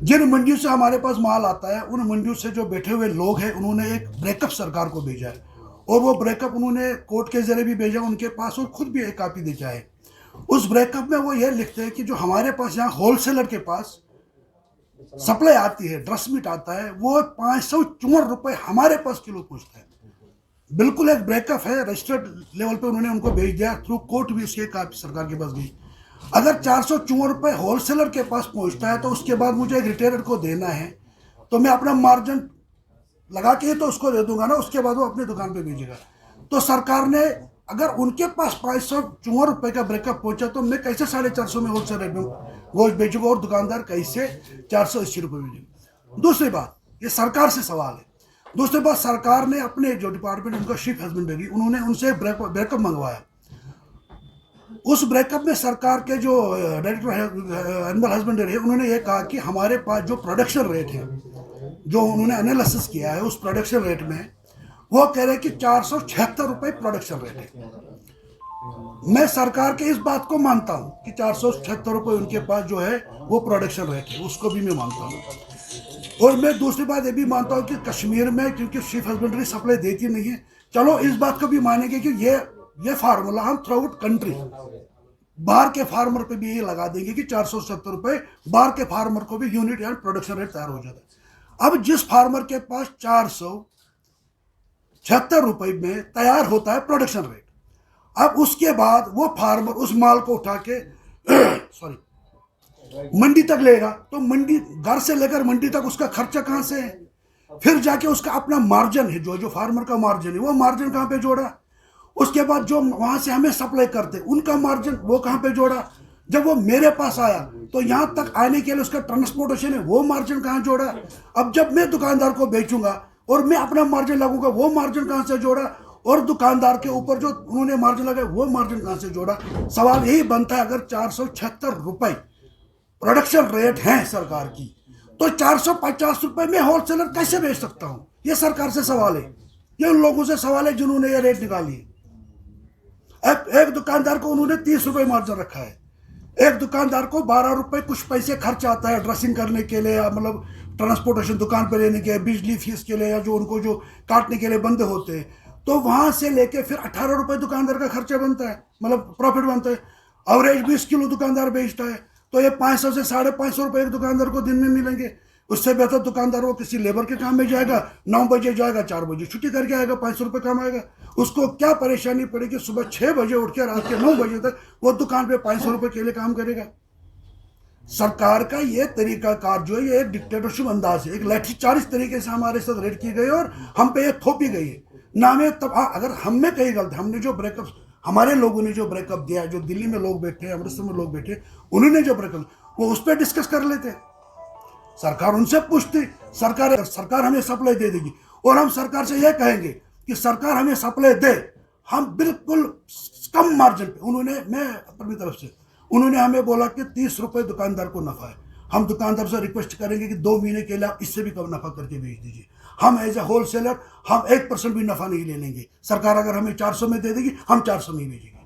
जिन मंडियों से हमारे पास माल आता है, उन मंडियों से जो बैठे हुए लोग हैं, उन्होंने एक ब्रेकअप सरकार को भेजा है और वो ब्रेकअप उन्होंने कोर्ट के जरिए भी भेजा उनके पास और खुद भी एक कॉपी भेजा है। उस ब्रेकअप में वो ये लिखते हैं कि जो हमारे पास यहाँ होलसेलर के पास सप्लाई आती है, ड्रेस मीट आता है, वो 554 रुपये हमारे पास किलो पूछता है। बिल्कुल एक ब्रेकअप है, रजिस्टर्ड लेवल पे उन्होंने उनको भेज दिया, थ्रू कोर्ट भी उसकी कॉपी सरकार के पास गई। अगर 454 रुपये होलसेलर के पास पहुंचता है तो उसके बाद मुझे एक रिटेलर को देना है, तो मैं अपना मार्जिन लगा के ही तो उसको दे दूंगा ना, उसके बाद वो अपनी दुकान पे भेजेगा। तो सरकार ने अगर उनके पास 554 रुपये का ब्रेकअप पहुंचा तो मैं कैसे 450 में होलसेल रेट में गोश्त बेचूंगा और दुकानदार कैसे 480 रुपये बेचेगा। दूसरी बात, ये सरकार से सवाल है। दूसरी बात, सरकार ने अपने जो डिपार्टमेंट उनका चीफ हस्बेंड्री, उन्होंने उनसे ब्रेकअप मंगवाया। उस ब्रेकअप में सरकार के जो डायरेक्टर एनिमल हस्बेंड्री है, उन्होंने ये कहा कि हमारे पास जो प्रोडक्शन रेट है, जो उन्होंने एनालिसिस किया है, उस प्रोडक्शन रेट में वो कह रहे हैं कि 476 रुपये प्रोडक्शन रेट है। मैं सरकार के इस बात को मानता हूं कि 476 रुपये उनके पास जो है वो प्रोडक्शन रेट है, उसको भी मैं मानता हूं। और मैं दूसरी बात ये भी मानता हूं कि कश्मीर में क्योंकि चीफ हस्बेंड्री सप्लाई देती नहीं है, चलो इस बात को भी मानेंगे कि ये फार्मूला हम थ्रू आउट कंट्री बाहर के फार्मर पे भी ये लगा देंगे कि 470 रुपये बाहर के फार्मर को भी यूनिट या प्रोडक्शन रेट तैयार हो जाता है। अब जिस फार्मर के पास 476 रुपये में तैयार होता है प्रोडक्शन रेट, अब उसके बाद वो फार्मर उस माल को उठा के मंडी तक लेगा, तो मंडी घर से लेकर मंडी तक उसका खर्चा कहाँ से है? फिर जाके उसका अपना मार्जिन है, जो फार्मर का मार्जिन है, वो मार्जिन कहाँ पे जोड़ा? उसके बाद जो वहां से हमें सप्लाई करते उनका मार्जिन वो कहाँ पे जोड़ा? जब वो मेरे पास आया तो यहाँ तक आने के लिए उसका ट्रांसपोर्टेशन है, वो मार्जिन कहाँ जोड़ा? अब जब मैं दुकानदार को बेचूंगा और मैं अपना मार्जिन लगूंगा, वो मार्जिन कहाँ से जोड़ा? और दुकानदार के ऊपर जो उन्होंने मार्जिन लगाया वो मार्जिन कहाँ से जोड़ा? सवाल यही बनता है, अगर 476 रुपये प्रोडक्शन रेट है सरकार की, तो 450 रुपये में होलसेलर कैसे बेच सकता हूं? ये सरकार से सवाल है, ये उन लोगों से सवाल है जिन्होंने ये रेट निकाली है। एक दुकानदार को उन्होंने 30 रुपये मार्जिन रखा है, एक दुकानदार को 12 रुपये कुछ पैसे खर्च आता है ड्रेसिंग करने के लिए, या मतलब ट्रांसपोर्टेशन दुकान पे लेने के, बिजली फीस के लिए, या जो उनको जो काटने के लिए बंदे होते हैं, तो वहां से लेके फिर 18 रुपये दुकानदार का खर्चा बनता है, मतलब प्रॉफिट बनता है। एवरेज 20 किलो दुकानदार बेचता है, तो ये 500 से 550 रुपये एक दुकानदार को दिन में मिलेंगे। उससे बेहतर दुकानदार वो किसी लेबर के काम में जाएगा, 9 बजे जाएगा, 4 बजे छुट्टी करके आएगा, 500 रुपये कमाएगा। उसको क्या परेशानी पड़ेगी? सुबह 6 बजे उठ के रात के 9 बजे तक वो दुकान पे 500 रुपये के लिए काम करेगा। सरकार का ये तरीकाकार जो है, ये एक डिक्टेटरशिप अंदाज है, एक लाठीचार्ज तरीके से हमारे साथ रेड की गई और हम पे ये थोपी गई है ना। में तब अगर हम में कहीं गलत, हमने जो ब्रेकअप, हमारे लोगों ने जो ब्रेकअप दिया, जो दिल्ली में लोग बैठे, अमृतसर में लोग बैठे, उन्होंने जो ब्रेकअप, वो उस पर डिस्कस कर लेते, सरकार उनसे पूछती, सरकार हमें सप्लाई दे देगी और हम सरकार से यह कहेंगे कि सरकार हमें सप्लाई दे, हम बिल्कुल कम मार्जिन पे, मैं अपनी तरफ से, उन्होंने हमें बोला कि 30 रुपये दुकानदार को नफा है, हम दुकानदार से रिक्वेस्ट करेंगे कि 2 महीने के लिए आप इससे भी कम नफा करके बेच दीजिए। हम एज ए होलसेलर हम 1% भी नफा नहीं ले लेंगे, सरकार अगर हमें 400 में दे देगी, हम 400 में ही बेचेंगे।